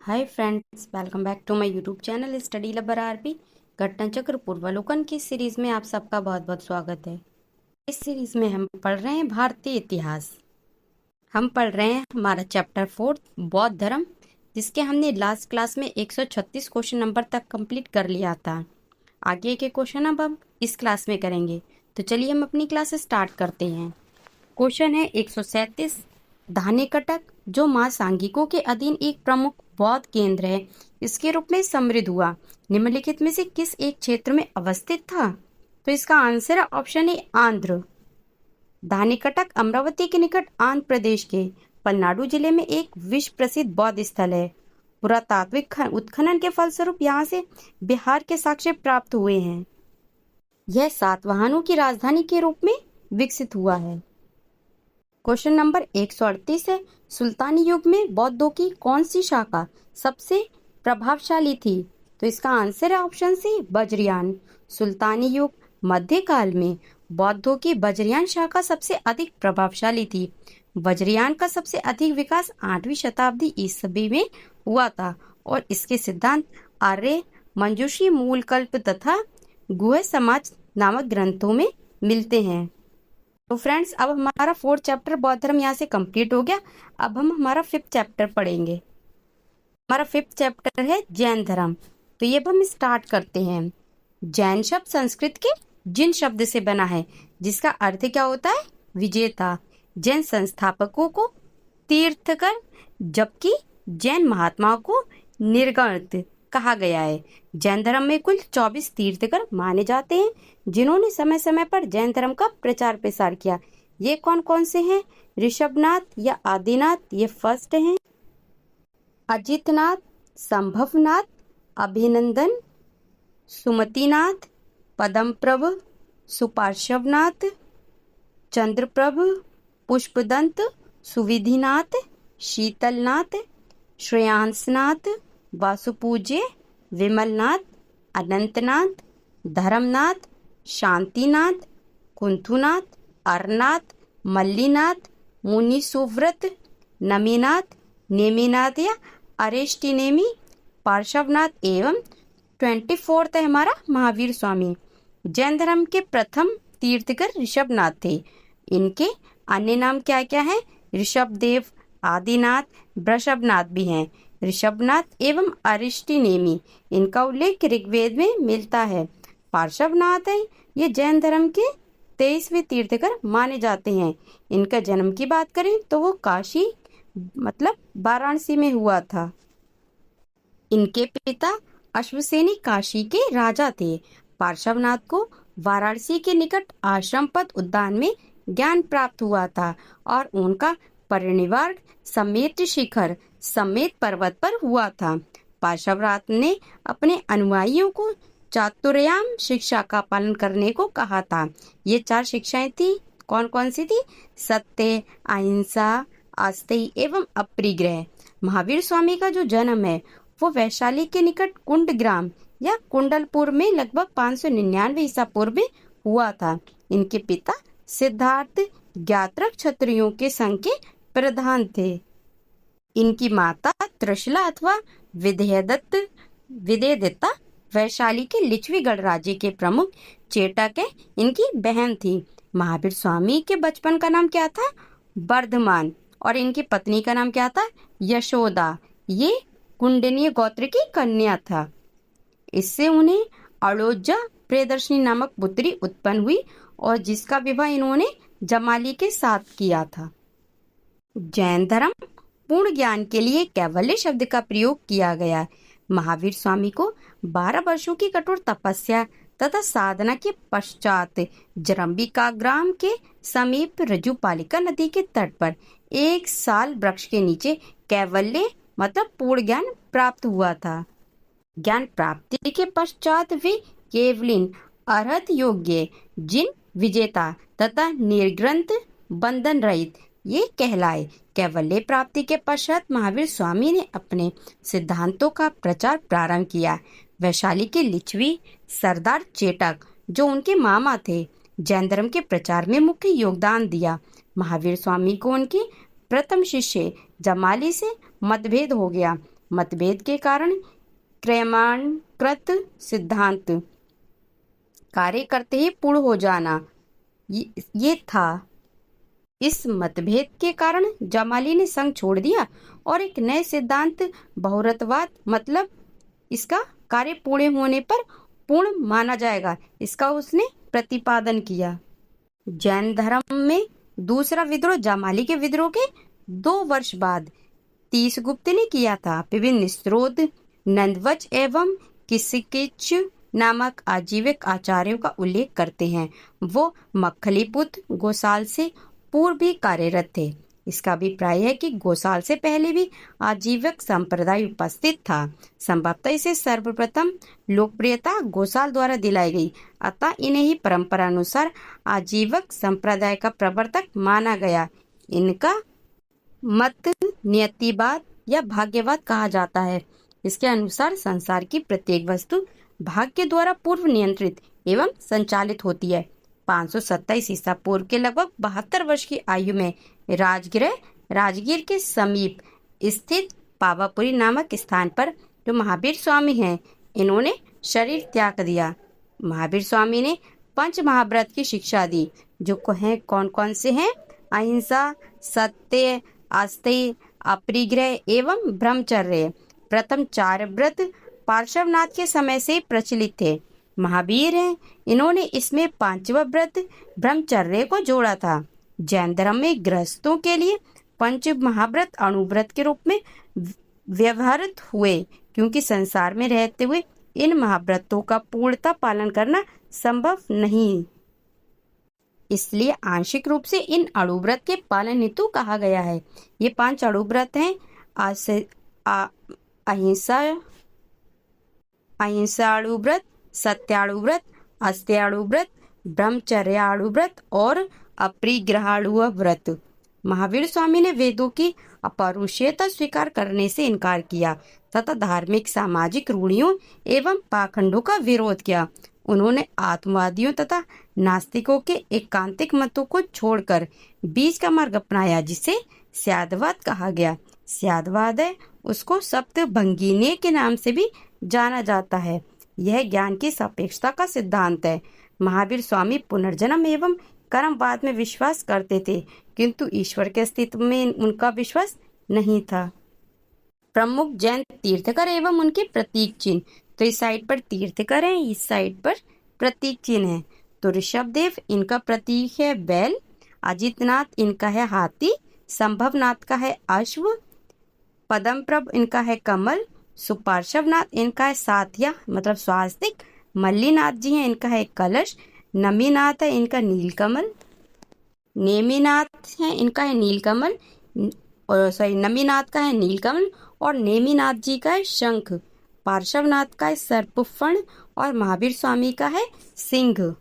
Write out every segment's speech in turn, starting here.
Hi friends, welcome back to my YouTube channel study lover RP. घटना चक्र पूर्वावलोकन की सीरीज में आप सबका बहुत बहुत स्वागत है। इस सीरीज में हम पढ़ रहे हैं भारतीय इतिहास। हम पढ़ रहे हैं हमारा चैप्टर 4 बौद्ध धर्म, जिसके हमने लास्ट क्लास में 136 क्वेश्चन नंबर तक कंप्लीट कर लिया था। आगे के क्वेश्चन अब हम इस क्लास में करेंगे, तो चलिए हम अपनी क्लास स्टार्ट करते हैं। क्वेश्चन है 137, धानेकटक जो मां सांघिकों के अधीन एक प्रमुख बौद्ध केंद्र है, इसके रूप में समृद्ध हुआ, निम्नलिखित में से किस एक क्षेत्र में अवस्थित था? तो इसका आंसर है ऑप्शन ए आंध्र। धानेकटक अमरावती के निकट आंध्र प्रदेश के पलनाडु जिले में एक विश्व प्रसिद्ध बौद्ध स्थल है। पुरातात्विक उत्खनन के फलस्वरूप यहाँ से बिहार के साक्ष्य प्राप्त हुए हैं। यह सातवाहनों की राजधानी के रूप में विकसित हुआ है। क्वेश्चन नंबर 138 है, सुल्तानी युग में बौद्धों की कौन सी शाखा सबसे प्रभावशाली थी? तो इसका आंसर है ऑप्शन सी वज्रयान। सुल्तानी युग मध्यकाल में बौद्धों की वज्रयान शाखा सबसे अधिक प्रभावशाली थी। वज्रयान का सबसे अधिक विकास 8वीं शताब्दी ईस्वी में हुआ था और इसके सिद्धांत आर्य मंजूषी मूलकल्प तथा गुह्य समाज नामक ग्रंथों में मिलते हैं। तो फ्रेंड्स, अब हमारा 4th चैप्टर बौद्ध धर्म यहाँ से कंप्लीट हो गया। अब हम हमारा 5th चैप्टर पढ़ेंगे। हमारा 5th चैप्टर है जैन धर्म। तो ये अब हम स्टार्ट करते हैं। जैन शब्द संस्कृत के जिन शब्द से बना है, जिसका अर्थ क्या होता है? विजेता। जैन संस्थापकों को तीर्थकर, जबकि जैन महात्माओं को निर्गणित कहा गया है। जैन धर्म में कुल 24 तीर्थकर माने जाते हैं, जिन्होंने समय समय पर जैन धर्म का प्रचार प्रसार किया। ये कौन कौन से हैं? ऋषभनाथ या आदिनाथ, ये फर्स्ट हैं। अजितनाथ, संभवनाथ, अभिनंदन, सुमतिनाथ, पद्मप्रभ, सुपार्श्वनाथ, चंद्रप्रभ, पुष्पदंत, सुविधिनाथ, शीतलनाथ, श्रेयांसनाथ, वासुपूज्य, विमलनाथ, अनंतनाथ, धर्मनाथ, शांतिनाथ, कुंथुनाथ, अरनाथ, मल्लीनाथ, मुनि सुव्रत, नमीनाथ, नेमिनाथ या अरेष्टिनेमी, पार्श्वनाथ एवं 24th है हमारा महावीर स्वामी। जैन धर्म के प्रथम तीर्थकर ऋषभनाथ थे। इनके अन्य नाम क्या क्या है? ऋषभदेव, आदिनाथ, वृषभनाथ भी हैं। ऋषभनाथ एवं अरिष्टिनेमी, इनका उल्लेख ऋग्वेद में मिलता है। पार्श्वनाथ है, ये जैन धर्म के 23वें तीर्थकर माने जाते हैं। इनका जन्म की बात करें तो वो काशी मतलब वाराणसी में हुआ था। इनके पिता अश्वसेनी काशी के राजा थे। पार्श्वनाथ को वाराणसी के निकट आश्रम पद उद्यान में ज्ञान प्राप्त हुआ था और उनका परिनिर्वाण समेत शिखर समेत पर्वत पर हुआ था। पार्श्वनाथ ने अपने अनुयायियों को चातुर्याम शिक्षा का पालन करने को कहा था। ये 4 शिक्षाएं थी। कौन कौन सी थी? सत्य, अहिंसा, आस्तेय एवं अपरिग्रह। महावीर स्वामी का जो जन्म है वो वैशाली के निकट कुंड ग्राम या कुंडलपुर में लगभग 599 ईसा पूर्व में हुआ था। इनके पिता सिद्धार्थ ज्ञात्रक क्षत्रियों के संघ के प्रधान थे। इनकी माता त्रिशला अथवा विदेदत्ता वैशाली के लिच्छवी गणराज्य के प्रमुख चेटक है, इनकी बहन थी। महावीर स्वामी के बचपन का नाम क्या था? वर्धमान। और इनकी पत्नी का नाम क्या था? यशोदा। ये कुंडनीय गोत्र की कन्या था। इससे उन्हें अड़ोजा प्रियदर्शनी नामक पुत्री उत्पन्न हुई और जिसका विवाह इन्होंने जमाली के साथ किया था। जैन धर्म पूर्ण ज्ञान के लिए कैवल्य शब्द का प्रयोग किया गया। महावीर स्वामी को 12 वर्षों की कठोर तपस्या तथा साधना के पश्चात जरम्बिका ग्राम के समीप रज्जुपालिका नदी के तट पर 1 साल वृक्ष के नीचे कैवल्य मतलब पूर्ण ज्ञान प्राप्त हुआ था। ज्ञान प्राप्ति के पश्चात वे केवलिन अर्हत योग्य जिन विजेता तथा निर्ग्रंथ बंधन रहित ये कहलाए। कैवल्य प्राप्ति के पश्चात महावीर स्वामी ने अपने सिद्धांतों का प्रचार प्रारंभ किया। वैशाली के लिच्छवी सरदार चेटक, जो उनके मामा थे, जैन धर्म के प्रचार में मुख्य योगदान दिया। महावीर स्वामी को उनके प्रथम शिष्य जमाली से मतभेद हो गया। मतभेद के कारण क्रमानुकृत सिद्धांत कार्य करते ही पूर्ण हो जाना ये था। इस मतभेद के कारण जमाली ने संघ छोड़ दिया और एक नए सिद्धांत बहुरत्ववाद, मतलब इसका कार्य पूर्ण होने पर पूर्ण माना जाएगा, इसका उसने प्रतिपादन किया। जैन धर्म में दूसरा विद्रोह जमाली के विद्रोह के 2 वर्ष बाद तीसगुप्त ने किया था। विभिन्न स्रोत नंदवच एवं किसकिच नामक आजीविक आचार्यों का उल्लेख करते हैं। वो मखलीपुत्र गोसाल से पूर्व भी कार्यरत थे। इसका अभिप्राय है कि गोसाल से पहले भी आजीविक संप्रदाय उपस्थित था। संभवतः इसे सर्वप्रथम लोकप्रियता गोसाल द्वारा दिलाई गई, अतः इन्हें ही परंपरा अनुसार आजीविक संप्रदाय का प्रवर्तक माना गया। इनका मत नियतिवाद या भाग्यवाद कहा जाता है। इसके अनुसार संसार की प्रत्येक वस्तु भाग्य द्वारा पूर्व नियंत्रित एवं संचालित होती है। 527 ईसा पूर्व के लगभग 72 वर्ष की आयु में राजगीर के समीप स्थित पावापुरी नामक स्थान पर जो महावीर स्वामी हैं, इन्होंने शरीर त्याग दिया। महावीर स्वामी ने 5 महाव्रत की शिक्षा दी, जो हैं कौन कौन से हैं? अहिंसा, सत्य, आस्तेय, अपरिग्रह एवं ब्रह्मचर्य। प्रथम 4 व्रत पार्श्वनाथ के समय से प्रचलित थे। महावीर हैं, इन्होंने इसमें 5वां व्रत ब्रह्मचर्य को जोड़ा था। जैन धर्म में गृहस्थों के लिए 5 महाव्रत अणुव्रत के रूप में व्यवहारित हुए, क्योंकि संसार में रहते हुए इन महाव्रतों का पूर्णतः पालन करना संभव नहीं, इसलिए आंशिक रूप से इन अणुव्रत के पालन हेतु कहा गया है। ये 5 अणुव्रत हैं: अहिंसाणुव्रत, सत्याणुव्रत, अस्त्याणुव्रत, ब्रह्मचर्याणुव्रत और अपरिग्रहाणुव्रत। महावीर स्वामी ने वेदों की अपौरुषेयता स्वीकार करने से इनकार किया तथा धार्मिक सामाजिक रूढ़ियों एवं पाखंडों का विरोध किया। उन्होंने आत्मवादियों तथा नास्तिकों के एकांतिक मतों को छोड़कर बीच का मार्ग अपनाया, जिसे स्यादवाद कहा गया। स्यादवाद है उसको सप्तभंगिनी के नाम से भी जाना जाता है। यह ज्ञान की सापेक्षता का सिद्धांत है। महावीर स्वामी पुनर्जन्म एवं कर्मवाद में विश्वास करते थे, किंतु ईश्वर के अस्तित्व में उनका विश्वास नहीं था। प्रमुख जैन तीर्थकर एवं उनके प्रतीक चिन्ह, तो इस साइड पर तीर्थकर हैं, इस साइड पर प्रतीक चिन्ह है। तो ऋषभदेव इनका प्रतीक है बैल, अजितनाथ इनका है हाथी, संभवनाथ का है अश्व, पद्मप्रभ इनका है कमल, सुपार्श्वनाथ इनका है साथिया मतलब स्वास्तिक, मल्लीनाथ जी हैं इनका है कलश, नमीनाथ है इनका नीलकमल, नेमीनाथ है इनका है नीलकमल और नमीनाथ का है नीलकमल और नेमीनाथ जी का है शंख, पार्श्वनाथ का है सर्पफण और महावीर स्वामी का है सिंह।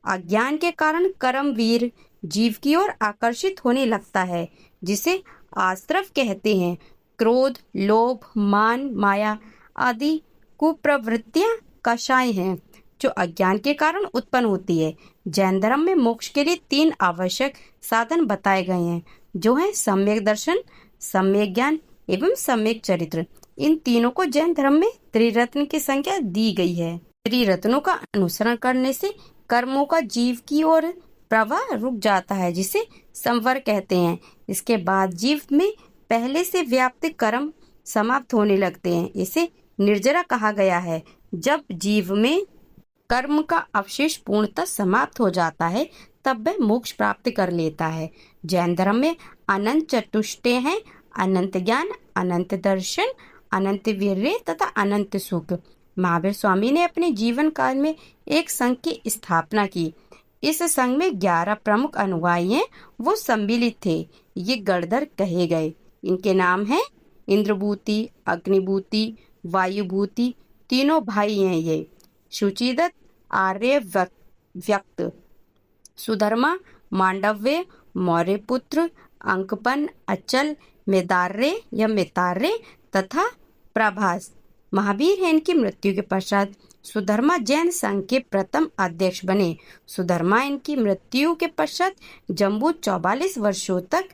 अज्ञान के कारण कर्मवीर जीव की ओर आकर्षित होने लगता है, जिसे आश्रव कहते हैं। क्रोध, लोभ, मान, माया आदि कुप्रवृत्तियां कषाय हैं जो अज्ञान के कारण उत्पन्न होती है। जैन धर्म में मोक्ष के लिए 3 आवश्यक साधन बताए गए हैं, जो हैं सम्यक दर्शन, सम्यक ज्ञान एवं सम्यक चरित्र। इन तीनों को जैन धर्म में त्रिरत्न की संज्ञा दी गई है। त्रिरत्नों का अनुसरण करने से कर्मों का जीव की ओर प्रवाह रुक जाता है, जिसे संवर कहते हैं। इसके बाद जीव में पहले से व्याप्त कर्म समाप्त होने लगते हैं। इसे निर्जरा कहा गया है। जब जीव में कर्म का अवशेष पूर्णतः समाप्त हो जाता है, तब वह मोक्ष प्राप्त कर लेता है। जैन धर्म में अनंत चतुष्टय हैं: अनंत ज्ञान, अनंत दर्शन, अनंत वीर्य तथा अनंत सुख। महावीर स्वामी ने अपने जीवन काल में एक संघ की स्थापना की। इस संघ में 11 प्रमुख अनुयायी हैं, वो सम्मिलित थे। ये गणधर कहे गए। इनके नाम हैं इंद्रभूति, अग्निभूति, वायुभूति, तीनों भाई हैं ये। शुचिदत्त, आर्य व्यक्त, सुधर्मा, मांडव्य, मौर्यपुत्र, अंकपन, अचल, मेदार्य या मितार्य तथा प्रभास। महावीर हैं इनकी मृत्यु के पश्चात सुधर्मा जैन संघ के प्रथम अध्यक्ष बने। सुधर्मा इनकी मृत्यु के पश्चात जम्बू 44 वर्षों तक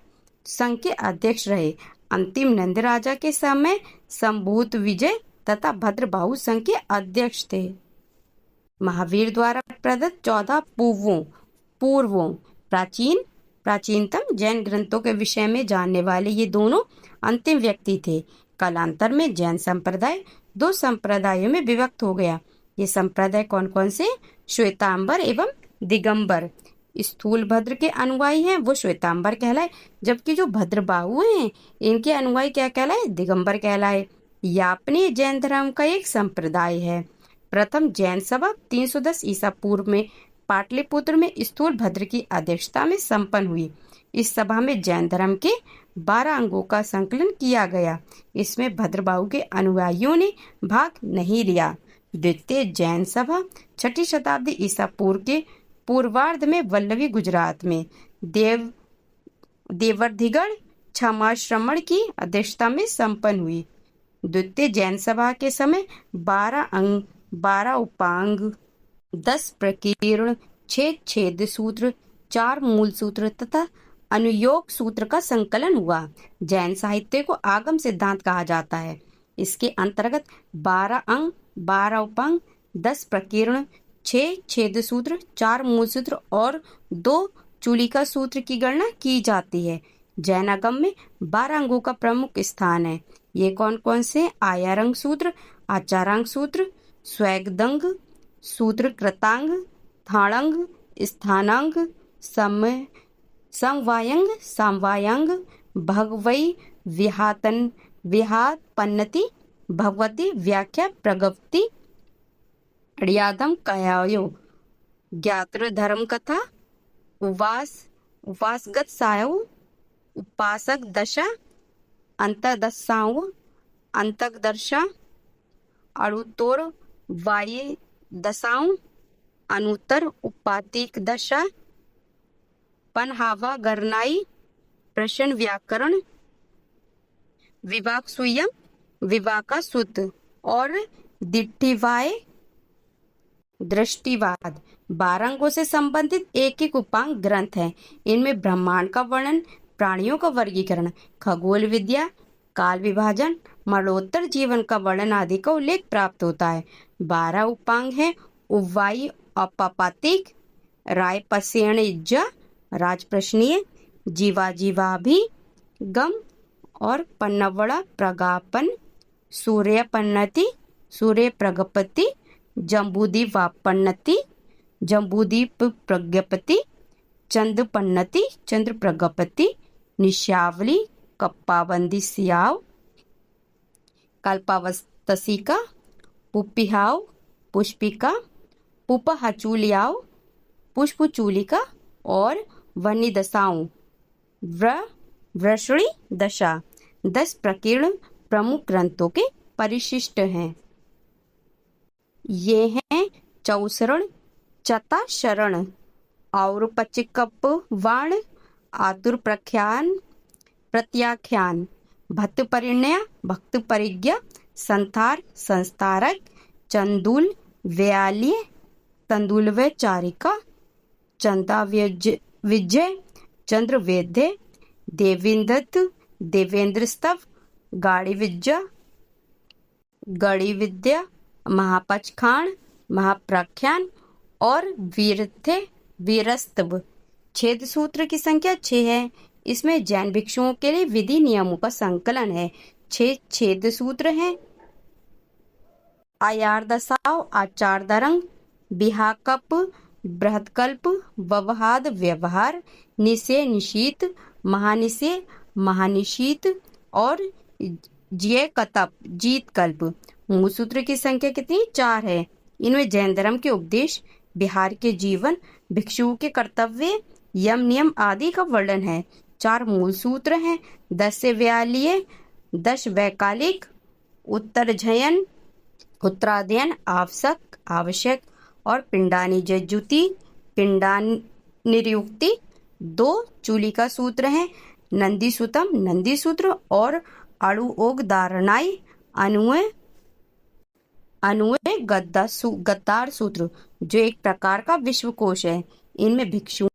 संघ के अध्यक्ष रहे। अंतिम नंद राजा के समय संभूत विजय तथा भद्रबाहु संघ के अध्यक्ष थे। महावीर द्वारा प्रदत्त 14 पूर्वों प्राचीनतम जैन ग्रंथों के विषय में जानने वाले ये दोनों अंतिम व्यक्ति थे। कालांतर में जैन संप्रदाय 2 संप्रदायों में विभक्त हो गया। ये संप्रदाय कौन कौन से? श्वेतांबर एवं दिगंबर। स्थूल भद्र के अनुयायी हैं वो श्वेतांबर कहलाए, जबकि जो भद्रबाहु हैं इनके अनुयायी क्या कहलाए? दिगंबर कहलाए। यापनीय जैन धर्म का एक संप्रदाय है। प्रथम जैन सभा 310 ईसा पूर्व में पाटलिपुत्र में स्थूल भद्र की अध्यक्षता में संपन्न हुई। इस सभा में जैन धर्म के 12 अंगों का संकलन किया गया। इसमें भद्रबाहु के अनुयायियों ने भाग नहीं लिया। द्वितीय जैन सभा 6ठी शताब्दी ईसा पूर्व के पूर्वार्ध में वल्लभी गुजरात में देवर्धिगढ़ क्षमाश्रमण की अध्यक्षता में संपन्न हुई। द्वितीय जैन सभा के समय 12 उपांग, 10 प्रकीर्ण, 6 छेद सूत्र, 4 मूल सूत्र तथा अनुयोग सूत्र का संकलन हुआ। जैन साहित्य को आगम सिद्धांत कहा जाता है। इसके अंतर्गत 12 अंग, 12 उपांग, 10 प्रकीर्ण, 6 छेद सूत्र, 4 मूल सूत्र और 2 चूलिका सूत्र की गणना की जाती है। जैन आगम में 12 अंगों का प्रमुख स्थान है। ये कौन कौन से? आयारंग सूत्र, आचारांग सूत्र, स्वैगदंग सूत्र, कृतांग, थाड़ंग, स्थानांग, समवायंग, भगवई, विहातपन्नति, भगवती, व्याख्या, प्रगति, अड़ियादम, कयायो, ज्ञात्र धर्म कथा, उपासगत सायव, उपासक दशा, अंतर्दशाओं, अंतकदर्शा, अणुतोर वाये दशाओं, अनुत्तर उपातिक दशा, पनहावा गरनाई, प्रश्न व्याकरण, विवाक सुयम, विवाका सुत और दिट्ठिवाय दृष्टिवाद। 12 अंगों से संबंधित एक एक उपांग ग्रंथ है। इनमें ब्रह्मांड का वर्णन, प्राणियों का वर्गीकरण, खगोल विद्या, काल विभाजन, मरणोत्तर जीवन का वर्णन आदि का उल्लेख प्राप्त होता है। 12 उपांग हैं उवाई, अपपातिक, रायपसेण इज्जा, राजप्रश्नीय, जीवाभिगम और पन्नवड़ा प्रगापन, सूर्यपन्नति, सूर्य प्रगपति, जम्बूदीवापन्नति, जम्बूदीप प्रज्ञपति, चंद्रपन्नति, चंद्र प्रगपति, निशावली, कप्पाबंदी सियाव, कल्पावस्तसिका, पुप्पिहाव, पुष्पिका, पुपहचूलियाव, पुष्पचूलिका और वन्नी दशाओं, वृषणी दशा। 10 प्रकीर्ण प्रमुख ग्रंथों के परिशिष्ट हैं। ये हैं चौसरण, चताशरण, और पचिकप वाण, आतुर प्रत्याख्यान, भक्त परिणय, भक्त परिज्ञा, संथार, संस्तारक, चंदूल, व्याल्य, तंदुलव्य चारिका, चंदा विजय, चंद्र वेद्य, देवेंद्रत, देवेंद्र स्तव, गाड़ी विद्या, महापचखान, महाप्रख्यान और वीरस्तव। छेद सूत्र की संख्या 6 है। इसमें जैन भिक्षुओं के लिए विधि नियमों का संकलन है। 6 छेद सूत्र हैं। आयार दशाव, आचार दरंग, बिहाकप, बृहत्कल्प, व्यवहाद व्यवहार, निशे निशीत, महानिशे महानिशीत और ज्यकतप जीत कल्प। मूल सूत्र की संख्या कितनी? 4 है। इनमें जैन धर्म के उपदेश, बिहार के जीवन, भिक्षुओं के कर्तव्य, यम नियम आदि का वर्णन है। 4 मूल सूत्र हैं। 10 से व्यालीय, 10 वैकालिक, उत्तराध्ययन, आवश्यक और पिंडानी जजुति, पिंडानिर्युक्ति। 2 चूलिका सूत्र हैं। नंदीसुतम, नंदी सूत्र और अड़ुओग धारणाई, अनुय गद्दार सूत्र, जो एक प्रकार का विश्वकोश है। इनमें भिक्षु